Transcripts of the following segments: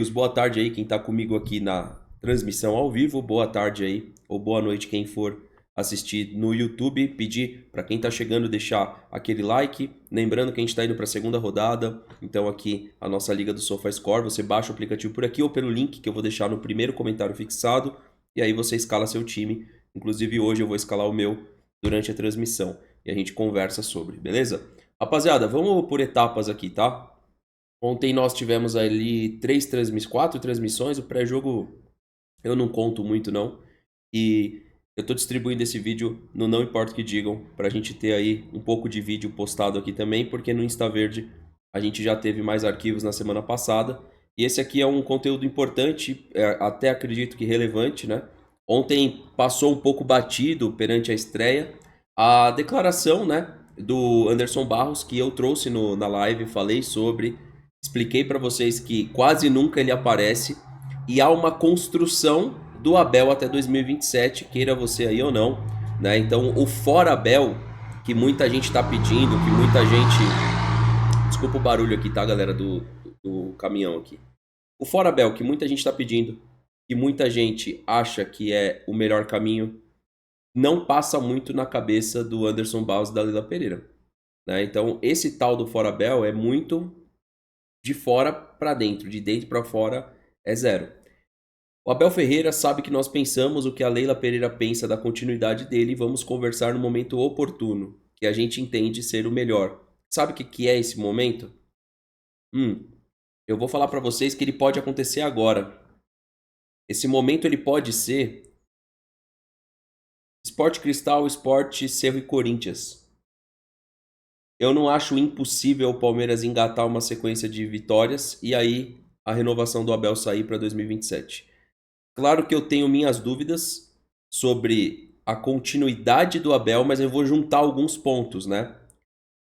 Boa tarde aí, quem está comigo aqui na transmissão ao vivo. Boa tarde aí, ou boa noite quem for assistir no YouTube. Pedir para quem está chegando deixar aquele like. Lembrando que a gente está indo para a segunda rodada. Então aqui a nossa Liga do SofaScore. Você baixa o aplicativo por aqui ou pelo link que eu vou deixar no primeiro comentário fixado. E aí você escala seu time. Inclusive hoje eu vou escalar o meu durante a transmissão. E a gente conversa sobre, beleza? Rapaziada, vamos por etapas aqui, tá? Ontem nós tivemos ali quatro transmissões. O pré-jogo eu não conto muito não. E eu tô distribuindo esse vídeo no Não Importa o que digam, pra gente ter aí um pouco de vídeo postado aqui também, porque no Insta Verde a gente já teve mais arquivos na semana passada. E esse aqui é um conteúdo importante, até acredito que relevante, né? Ontem passou um pouco batido perante a estreia a declaração, né, do Anderson Barros que eu trouxe na live, falei sobre. Expliquei para vocês que quase nunca ele aparece e há uma construção do Abel até 2027, queira você aí ou não, né? Então, o fora Abel que muita gente está pedindo, que muita gente, desculpa o barulho aqui, tá, galera, do caminhão aqui. O fora Abel que muita gente está pedindo, que muita gente acha que é o melhor caminho, não passa muito na cabeça do Anderson Barros e da Leila Pereira, né? Então, esse tal do fora Abel é muito de fora para dentro, de dentro para fora é zero. O Abel Ferreira sabe que nós pensamos o que a Leila Pereira pensa da continuidade dele e vamos conversar no momento oportuno, que a gente entende ser o melhor. Sabe o que é esse momento? Eu vou falar para vocês que ele pode acontecer agora. Esse momento ele pode ser Sport Cristal, Sport Cerro e Corinthians. Eu não acho impossível o Palmeiras engatar uma sequência de vitórias e aí a renovação do Abel sair para 2027. Claro que eu tenho minhas dúvidas sobre a continuidade do Abel, mas eu vou juntar alguns pontos, né?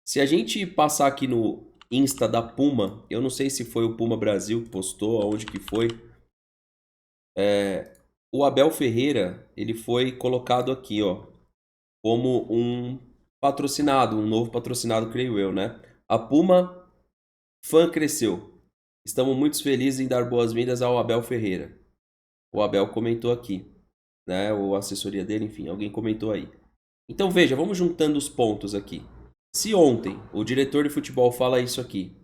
Se a gente passar aqui no Insta da Puma, eu não sei se foi o Puma Brasil que postou, aonde que foi, o Abel Ferreira, ele foi colocado aqui, ó, como um patrocinado, um novo patrocinado, creio eu, né? A Puma Fã cresceu. Estamos muito felizes em dar boas-vindas ao Abel Ferreira. O Abel comentou aqui, né? Ou a assessoria dele, enfim, alguém comentou aí. Então veja, vamos juntando os pontos aqui. Se ontem o diretor de futebol fala isso aqui,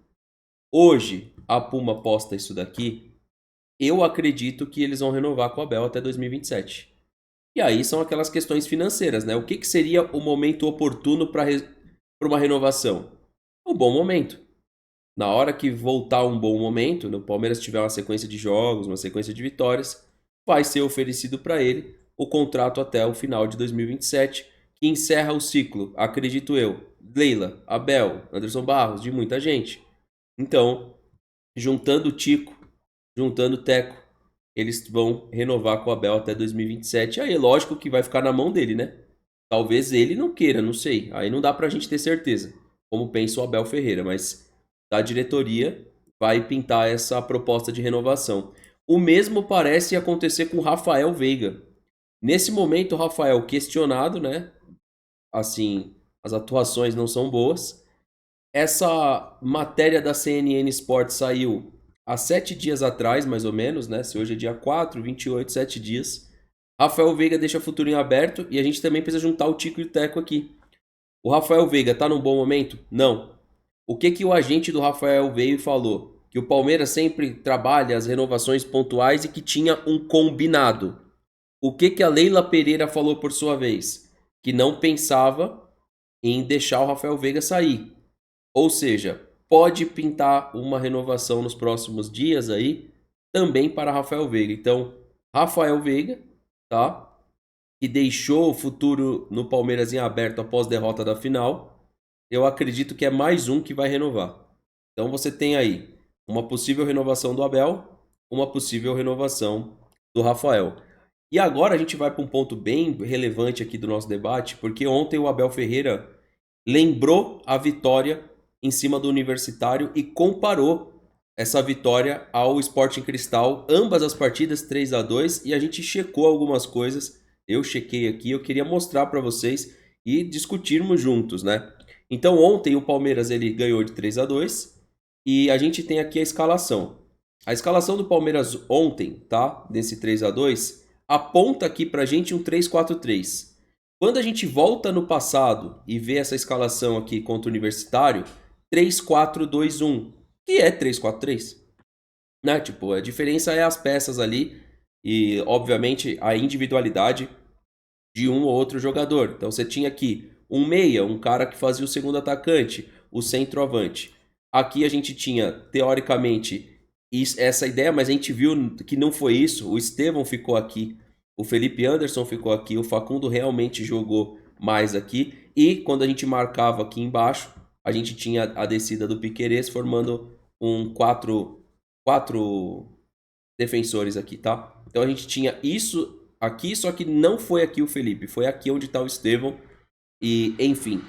hoje a Puma posta isso daqui, eu acredito que eles vão renovar com o Abel até 2027. E aí são aquelas questões financeiras, né? O que seria o momento oportuno para uma renovação? Um bom momento. Na hora que voltar um bom momento, no Palmeiras tiver uma sequência de jogos, uma sequência de vitórias, vai ser oferecido para ele o contrato até o final de 2027, que encerra o ciclo, acredito eu, Leila, Abel, Anderson Barros, de muita gente. Então, juntando o Tico, juntando o Teco, eles vão renovar com o Abel até 2027. Aí é lógico que vai ficar na mão dele, né? Talvez ele não queira, não sei. Aí não dá pra gente ter certeza, como pensa o Abel Ferreira, mas da diretoria vai pintar essa proposta de renovação. O mesmo parece acontecer com o Rafael Veiga. Nesse momento, o Rafael questionado, né? Assim, as atuações não são boas. Essa matéria da CNN Sport saiu há 7 dias atrás, mais ou menos, né? Se hoje é dia 4, 28, 7 dias. Rafael Veiga deixa o futuro em aberto e a gente também precisa juntar o Tico e o Teco aqui. O Rafael Veiga tá num bom momento? Não. O que o agente do Rafael veio e falou? Que o Palmeiras sempre trabalha as renovações pontuais e que tinha um combinado. O que a Leila Pereira falou por sua vez? Que não pensava em deixar o Rafael Veiga sair. Ou seja, pode pintar uma renovação nos próximos dias aí também para Rafael Veiga. Então, Rafael Veiga, tá? Que deixou o futuro no Palmeiras em aberto após derrota da final. Eu acredito que é mais um que vai renovar. Então você tem aí uma possível renovação do Abel, uma possível renovação do Rafael. E agora a gente vai para um ponto bem relevante aqui do nosso debate, porque ontem o Abel Ferreira lembrou a vitória em cima do Universitário e comparou essa vitória ao Sporting Cristal, ambas as partidas 3-2, e a gente checou algumas coisas. Eu chequei aqui, eu queria mostrar para vocês e discutirmos juntos, né? Então ontem o Palmeiras ele ganhou de 3-2 e a gente tem aqui a escalação. A escalação do Palmeiras ontem, tá? Desse 3-2, aponta aqui pra gente um 3-4-3. Quando a gente volta no passado e vê essa escalação aqui contra o Universitário, 3-4-2-1, que é 3-4-3. Né? Tipo, a diferença é as peças ali e, obviamente, a individualidade de um ou outro jogador. Então você tinha aqui um meia, um cara que fazia o segundo atacante, o centroavante. Aqui a gente tinha, teoricamente, essa ideia, mas a gente viu que não foi isso. O Estevão ficou aqui, o Felipe Anderson ficou aqui, o Facundo realmente jogou mais aqui. E quando a gente marcava aqui embaixo, a gente tinha a descida do Piquerez formando um quatro defensores aqui, tá? Então a gente tinha isso aqui, só que não foi aqui o Felipe, foi aqui onde tá o Estevão. E, enfim.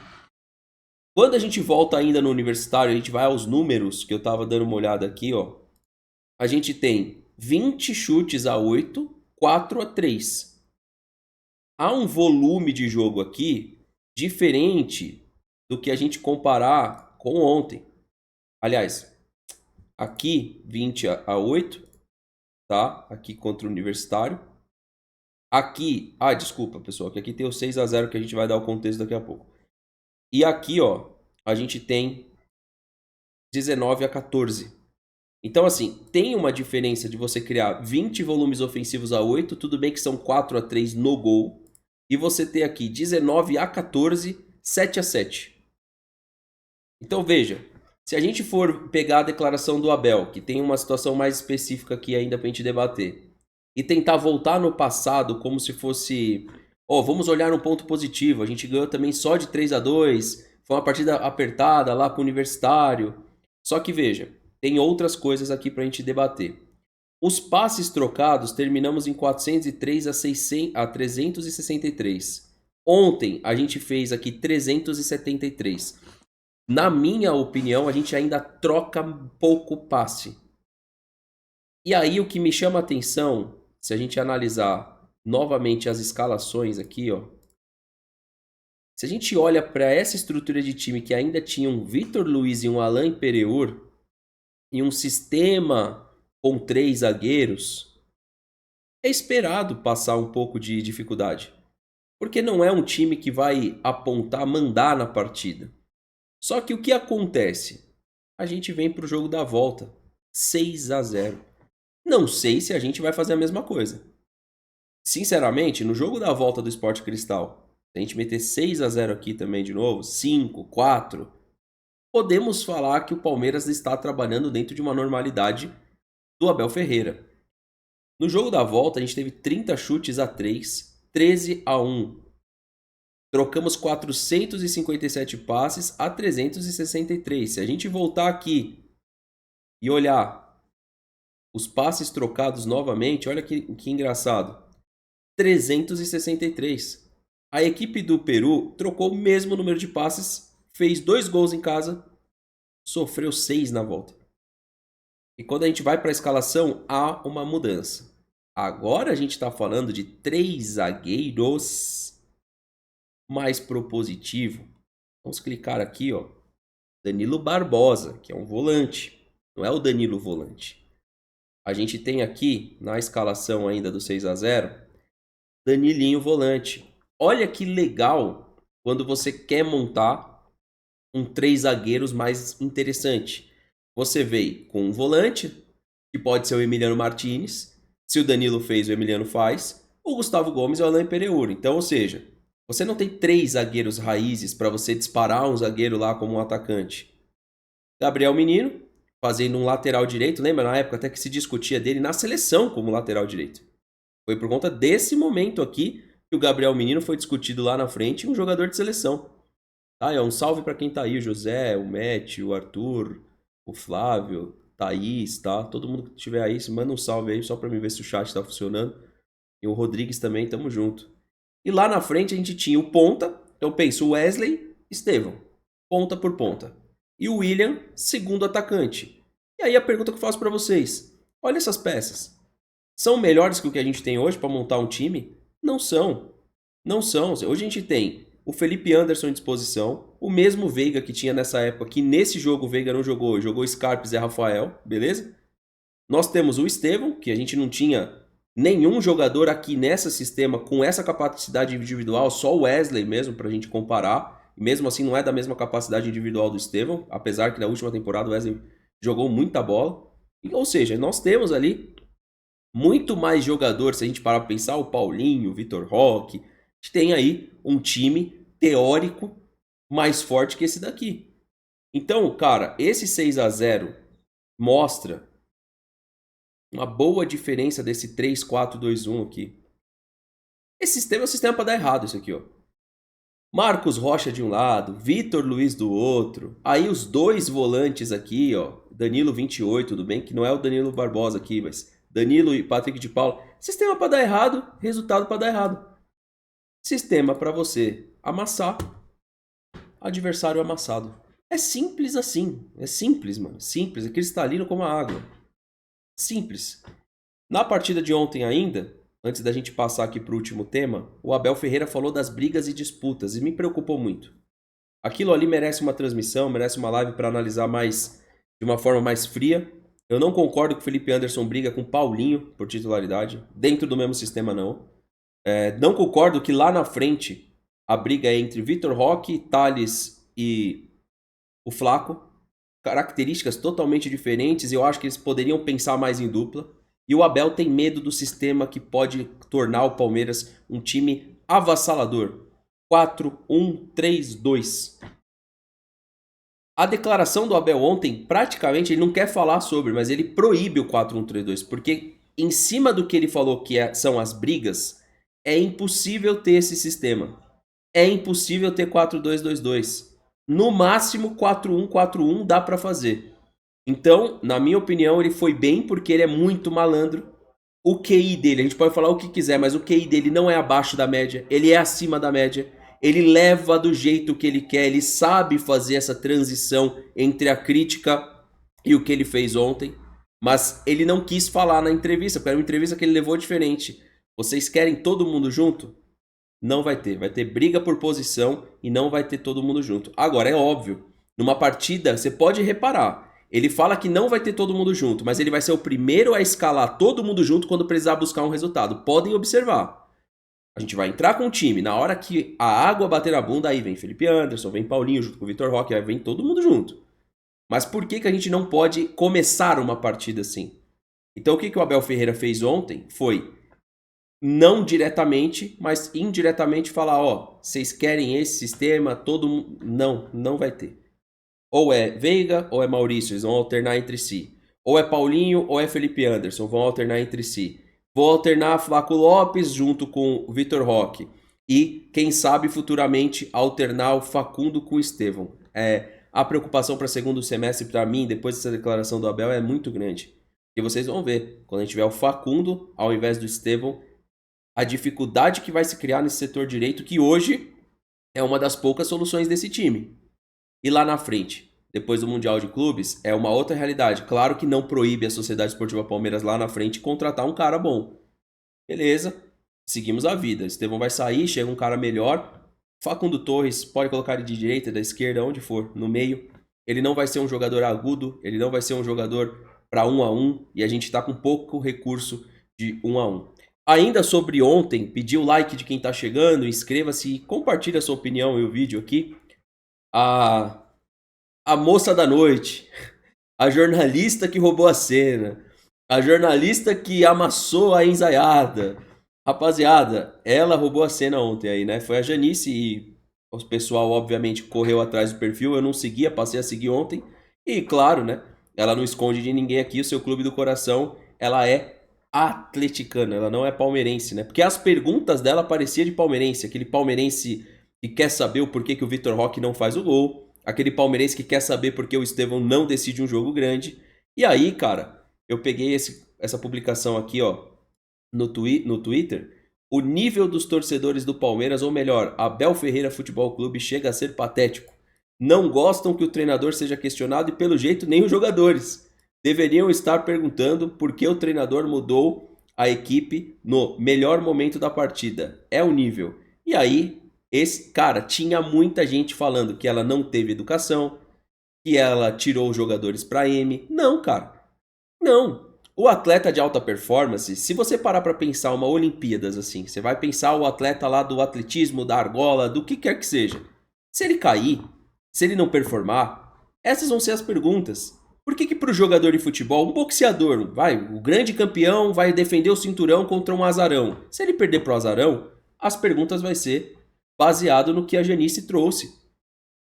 Quando a gente volta ainda no Universitário, a gente vai aos números, que eu tava dando uma olhada aqui, ó. A gente tem 20 chutes a 8, 4 a 3. Há um volume de jogo aqui diferente do que a gente comparar com ontem. Aliás, aqui 20 a 8, tá? Aqui contra o Universitário. Aqui, desculpa, pessoal, que aqui tem o 6-0 que a gente vai dar o contexto daqui a pouco. E aqui, ó, a gente tem 19 a 14. Então, assim, tem uma diferença de você criar 20 volumes ofensivos a 8, tudo bem que são 4 a 3 no gol, e você ter aqui 19 a 14, 7 a 7. Então, veja, se a gente for pegar a declaração do Abel, que tem uma situação mais específica aqui ainda pra gente debater, e tentar voltar no passado como se fosse, vamos olhar um ponto positivo, a gente ganhou também só de 3-2, foi uma partida apertada lá com o Universitário. Só que veja, tem outras coisas aqui pra gente debater. Os passes trocados terminamos em 403 a 363. Ontem a gente fez aqui 373. Na minha opinião, a gente ainda troca pouco passe. E aí o que me chama a atenção, se a gente analisar novamente as escalações aqui, ó. Se a gente olha para essa estrutura de time que ainda tinha um Vitor Luiz e um Alain Pereur, e um sistema com 3 zagueiros, é esperado passar um pouco de dificuldade. Porque não é um time que vai apontar, mandar na partida. Só que o que acontece? A gente vem para o jogo da volta, 6-0. Não sei se a gente vai fazer a mesma coisa. Sinceramente, no jogo da volta do Sport Cristal, se a gente meter 6-0 aqui também de novo, 5, 4, podemos falar que o Palmeiras está trabalhando dentro de uma normalidade do Abel Ferreira. No jogo da volta, a gente teve 30 chutes a 3, 13-1. Trocamos 457 passes a 363. Se a gente voltar aqui e olhar os passes trocados novamente, olha que engraçado. 363. A equipe do Peru trocou o mesmo número de passes, fez 2 gols em casa, sofreu 6 na volta. E quando a gente vai para a escalação, há uma mudança. Agora a gente está falando de 3 zagueiros mais propositivo. Vamos clicar aqui, ó. Danilo Barbosa, que é um volante. Não é o Danilo volante. A gente tem aqui, na escalação ainda do 6-0, Danilinho volante. Olha que legal quando você quer montar um 3 zagueiros mais interessante. Você veio com um volante, que pode ser o Emiliano Martinez. Se o Danilo fez, o Emiliano faz. O Gustavo Gomes e o Alain Pereur. Então, ou seja, você não tem 3 zagueiros raízes para você disparar um zagueiro lá como um atacante. Gabriel Menino, fazendo um lateral direito. Lembra na época até que se discutia dele na seleção como lateral direito. Foi por conta desse momento aqui que o Gabriel Menino foi discutido lá na frente, um jogador de seleção. Tá? É um salve para quem tá aí, o José, o Matt, o Arthur, o Flávio, Thaís, tá? Todo mundo que estiver aí, manda um salve aí só para me ver se o chat tá funcionando. E o Rodrigues também, tamo junto. E lá na frente a gente tinha o ponta, então eu penso Wesley, Estevão, ponta por ponta. E o William, segundo atacante. E aí a pergunta que eu faço para vocês, olha essas peças. São melhores que o que a gente tem hoje para montar um time? Não são. Não são. Hoje a gente tem o Felipe Anderson em disposição, o mesmo Veiga que tinha nessa época, que nesse jogo o Veiga não jogou, jogou Scarpa e Zé Rafael, beleza? Nós temos o Estevão, que a gente não tinha nenhum jogador aqui nesse sistema com essa capacidade individual, só o Wesley mesmo pra gente comparar. Mesmo assim, não é da mesma capacidade individual do Estevão, apesar que na última temporada o Wesley jogou muita bola. Ou seja, nós temos ali muito mais jogador, se a gente parar para pensar, o Paulinho, o Vitor Roque, a gente tem aí um time teórico mais forte que esse daqui. Então, cara, esse 6-0 mostra uma boa diferença desse 3-4-2-1 aqui. Esse sistema é um sistema para dar errado, isso aqui, ó. Marcos Rocha de um lado, Vitor Luiz do outro. Aí os dois volantes aqui, ó. Danilo 28, tudo bem? Que não é o Danilo Barbosa aqui, mas Danilo e Patrick de Paula. Sistema para dar errado, resultado para dar errado. Sistema para você amassar, adversário amassado. É simples assim. É simples, mano. Simples. É cristalino como a água. Simples. Na partida de ontem ainda, antes da gente passar aqui para o último tema, o Abel Ferreira falou das brigas e disputas e me preocupou muito. Aquilo ali merece uma transmissão, merece uma live para analisar mais de uma forma mais fria. Eu não concordo que o Felipe Anderson briga com o Paulinho por titularidade, dentro do mesmo sistema não. Não concordo que lá na frente a briga é entre Vitor Roque, Thales e o Flaco. Características totalmente diferentes e eu acho que eles poderiam pensar mais em dupla. E o Abel tem medo do sistema que pode tornar o Palmeiras um time avassalador. 4-1-3-2. A declaração do Abel ontem, praticamente, ele não quer falar sobre, mas ele proíbe o 4-1-3-2, porque em cima do que ele falou que são as brigas, é impossível ter esse sistema. É impossível ter 4-2-2-2. No máximo 4-1-4-1 dá pra fazer. Então, na minha opinião, ele foi bem porque ele é muito malandro. O QI dele, a gente pode falar o que quiser, mas o QI dele não é abaixo da média, ele é acima da média. Ele leva do jeito que ele quer, ele sabe fazer essa transição entre a crítica e o que ele fez ontem. Mas ele não quis falar na entrevista, porque era uma entrevista que ele levou diferente. Vocês querem todo mundo junto? Não vai ter. Vai ter briga por posição e não vai ter todo mundo junto. Agora, é óbvio, numa partida, você pode reparar. Ele fala que não vai ter todo mundo junto, mas ele vai ser o primeiro a escalar todo mundo junto quando precisar buscar um resultado. Podem observar. A gente vai entrar com o time. Na hora que a água bater na bunda, aí vem Felipe Anderson, vem Paulinho junto com o Vitor Roque, aí vem todo mundo junto. Mas por que a gente não pode começar uma partida assim? Então o que o Abel Ferreira fez ontem foi não diretamente, mas indiretamente falar, ó, vocês querem esse sistema, todo mundo... Não vai ter. Ou é Veiga ou é Maurício, eles vão alternar entre si. Ou é Paulinho ou é Felipe Anderson, vão alternar entre si. Vou alternar Flaco Lopes junto com o Vitor Roque. E, quem sabe, futuramente alternar o Facundo com o Estevão. A preocupação para segundo semestre, para mim, depois dessa declaração do Abel, é muito grande. E vocês vão ver, quando a gente tiver o Facundo ao invés do Estevão, a dificuldade que vai se criar nesse setor direito, que hoje é uma das poucas soluções desse time. E lá na frente, depois do Mundial de Clubes, é uma outra realidade. Claro que não proíbe a Sociedade Esportiva Palmeiras lá na frente contratar um cara bom. Beleza, seguimos a vida. Estevão vai sair, chega um cara melhor. Facundo Torres, pode colocar ele de direita, da esquerda, onde for, no meio. Ele não vai ser um jogador agudo, ele não vai ser um jogador para 1-1, e a gente está com pouco recurso de 1-1. Ainda sobre ontem, pedi o like de quem está chegando, inscreva-se e compartilhe a sua opinião e o vídeo aqui. A moça da noite, a jornalista que roubou a cena, a jornalista que amassou a ensaiada. Rapaziada, ela roubou a cena ontem aí, né? Foi a Janice e o pessoal, obviamente, correu atrás do perfil. Eu não seguia, passei a seguir ontem. E, claro, né? Ela não esconde de ninguém aqui, o seu clube do coração, ela é atleticana, ela não é palmeirense, né? Porque as perguntas dela pareciam de palmeirense, aquele palmeirense que quer saber o porquê que o Vitor Roque não faz o gol, aquele palmeirense que quer saber por que o Estevão não decide um jogo grande. E aí, cara, eu peguei essa publicação aqui, ó, no Twitter. O nível dos torcedores do Palmeiras, ou melhor, Abel Ferreira Futebol Clube, chega a ser patético. Não gostam que o treinador seja questionado e, pelo jeito, nem os jogadores. Deveriam estar perguntando por que o treinador mudou a equipe no melhor momento da partida. É o nível. E aí, cara, tinha muita gente falando que ela não teve educação, que ela tirou os jogadores pra M. Não, cara. Não. o atleta de alta performance, se você parar para pensar uma Olimpíadas assim, você vai pensar o atleta lá do atletismo, da argola, do que quer que seja. Se ele cair, se ele não performar, essas vão ser as perguntas. Por que para o jogador de futebol, um boxeador, o grande campeão vai defender o cinturão contra um azarão. Se ele perder pro azarão, as perguntas vai ser baseado no que a Janice trouxe.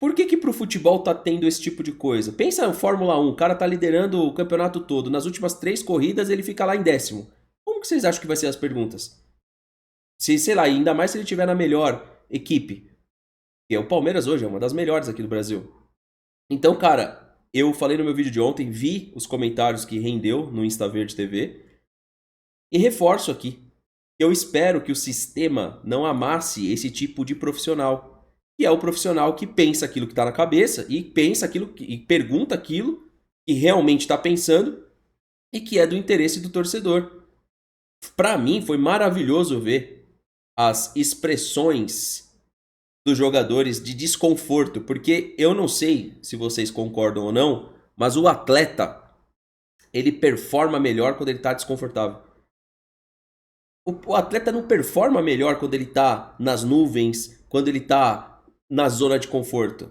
Por que pro futebol tá tendo esse tipo de coisa? Pensa em Fórmula 1, o cara tá liderando o campeonato todo. Nas últimas 3 corridas ele fica lá em 10º. Como que vocês acham que vai ser as perguntas? Se, sei lá, ainda mais se ele estiver na melhor equipe. Que é o Palmeiras hoje, é uma das melhores aqui do Brasil. Então, cara, eu falei no meu vídeo de ontem, vi os comentários que rendeu no Insta Verde TV. E reforço aqui. Eu espero que o sistema não amasse esse tipo de profissional. Que é o profissional que pensa aquilo que está na cabeça e pensa aquilo e pergunta aquilo que realmente está pensando e que é do interesse do torcedor. Para mim foi maravilhoso ver as expressões dos jogadores de desconforto, porque eu não sei se vocês concordam ou não, mas o atleta ele performa melhor quando ele está desconfortável. O atleta não performa melhor quando ele está nas nuvens, quando ele está na zona de conforto.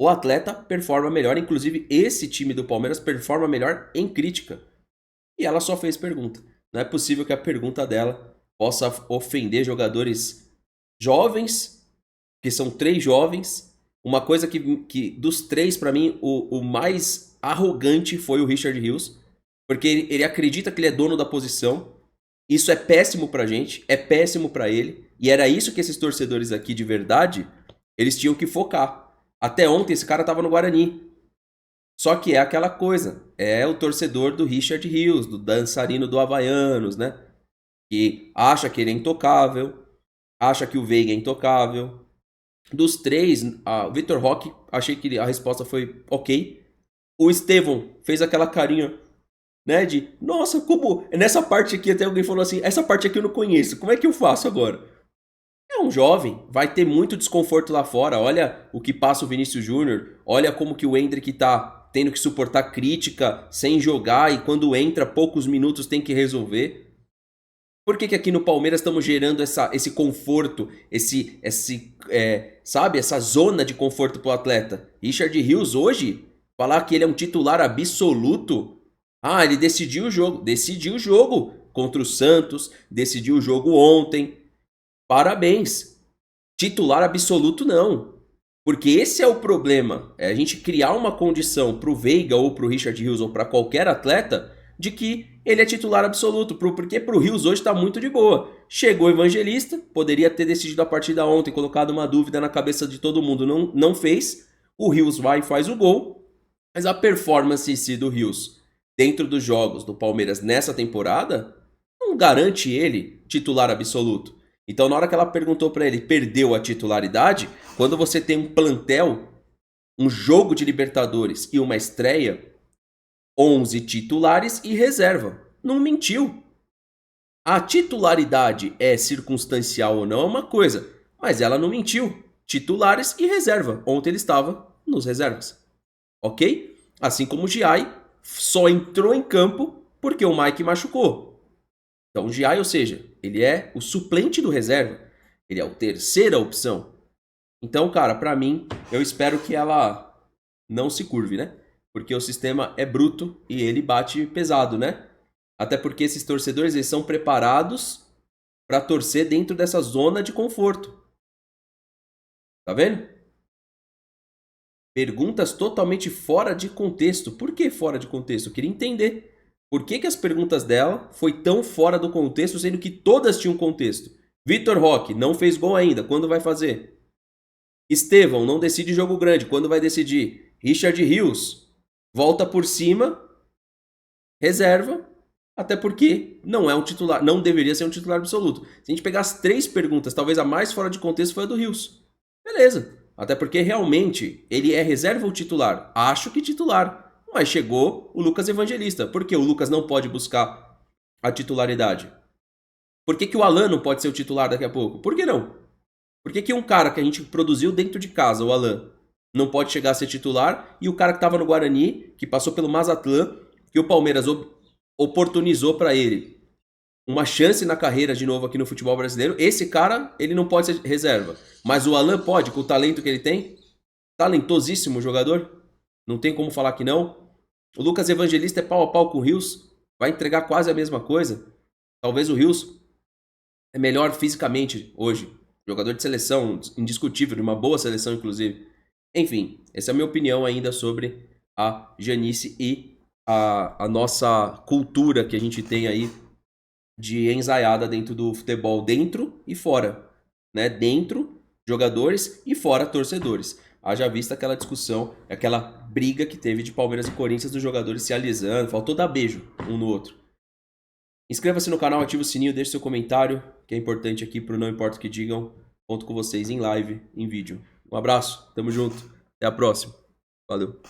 O atleta performa melhor, inclusive esse time do Palmeiras performa melhor em crítica. E ela só fez pergunta. Não é possível que a pergunta dela possa ofender jogadores jovens, que são 3 jovens. Uma coisa que dos 3, para mim, o mais arrogante foi o Richard Rios, porque ele acredita que ele é dono da posição. Isso é péssimo pra gente, é péssimo pra ele, e era isso que esses torcedores aqui de verdade eles tinham que focar. Até ontem esse cara tava no Guarani. Só que é aquela coisa. É o torcedor do Richard Rios, do dançarino do Havaianos, né? Que acha que ele é intocável. Acha que o Veiga é intocável. Dos 3, o Vitor Roque, achei que a resposta foi ok. O Estevão fez aquela carinha, né? De, nossa, como... Nessa parte aqui até alguém falou assim, essa parte aqui eu não conheço, como é que eu faço agora? É um jovem, vai ter muito desconforto lá fora. Olha o que passa o Vinícius Júnior. Olha como que o Endrick tá tendo que suportar crítica sem jogar e quando entra poucos minutos tem que resolver. Por que aqui no Palmeiras estamos gerando esse conforto, sabe, essa zona de conforto pro atleta? Richard Rios hoje, falar que ele é um titular absoluto. Ah, ele decidiu o jogo. Decidiu o jogo contra o Santos, decidiu o jogo ontem. Parabéns. Titular absoluto não. Porque esse é o problema. É a gente criar uma condição pro Veiga ou pro Richard Rios ou para qualquer atleta de que ele é titular absoluto. Porque pro Rios hoje tá muito de boa. Chegou o Evangelista, poderia ter decidido a partida ontem, colocado uma dúvida na cabeça de todo mundo, não fez. O Rios vai e faz o gol. Mas a performance em si do Rios dentro dos jogos do Palmeiras nessa temporada não garante ele titular absoluto. Então, na hora que ela perguntou pra ele, perdeu a titularidade? Quando você tem um plantel, um jogo de Libertadores e uma estreia, 11 titulares e reserva. Não mentiu. A titularidade é circunstancial ou não é uma coisa, mas ela não mentiu. Titulares e reserva. Ontem ele estava nos reservas. Ok? Assim como o Giai só entrou em campo porque o Mike machucou. Então o Giai, ou seja, ele é o suplente do reserva. Ele é a terceira opção. Então, cara, pra mim, eu espero que ela não se curve, né? Porque o sistema é bruto e ele bate pesado, né? Até porque esses torcedores, eles são preparados pra torcer dentro dessa zona de conforto. Tá vendo? Perguntas totalmente fora de contexto. Por que fora de contexto? Eu queria entender. Por que as perguntas dela foi tão fora do contexto, sendo que todas tinham contexto? Vitor Roque, não fez gol ainda. Quando vai fazer? Estevão, não decide jogo grande. Quando vai decidir? Richard Rios, volta por cima, reserva, até porque não é um titular, não deveria ser um titular absoluto. Se a gente pegar as 3 perguntas, talvez a mais fora de contexto foi a do Rios. Beleza. Até porque realmente ele é reserva ou titular? Acho que titular. Mas chegou o Lucas Evangelista. Por que o Lucas não pode buscar a titularidade? Por que o Alan não pode ser o titular daqui a pouco? Por que não? Por que um cara que a gente produziu dentro de casa, o Alan, não pode chegar a ser titular e o cara que estava no Guarani, que passou pelo Mazatlán, que o Palmeiras oportunizou para ele uma chance na carreira de novo aqui no futebol brasileiro. Esse cara, ele não pode ser reserva. Mas o Alan pode, com o talento que ele tem. Talentosíssimo jogador. Não tem como falar que não. O Lucas Evangelista é pau a pau com o Rios. Vai entregar quase a mesma coisa. Talvez o Rios é melhor fisicamente hoje. Jogador de seleção, indiscutível, de uma boa seleção, inclusive. Enfim, essa é a minha opinião ainda sobre a Janice e a nossa cultura que a gente tem aí de ensaiada dentro do futebol, dentro e fora. Né? Dentro, jogadores, e fora, torcedores. Haja vista aquela discussão, aquela briga que teve de Palmeiras e Corinthians dos jogadores se alisando, faltou dar beijo um no outro. Inscreva-se no canal, ative o sininho, deixe seu comentário, que é importante aqui pro Não Importa o que Digam. Conto com vocês em live, em vídeo. Um abraço, tamo junto, até a próxima. Valeu.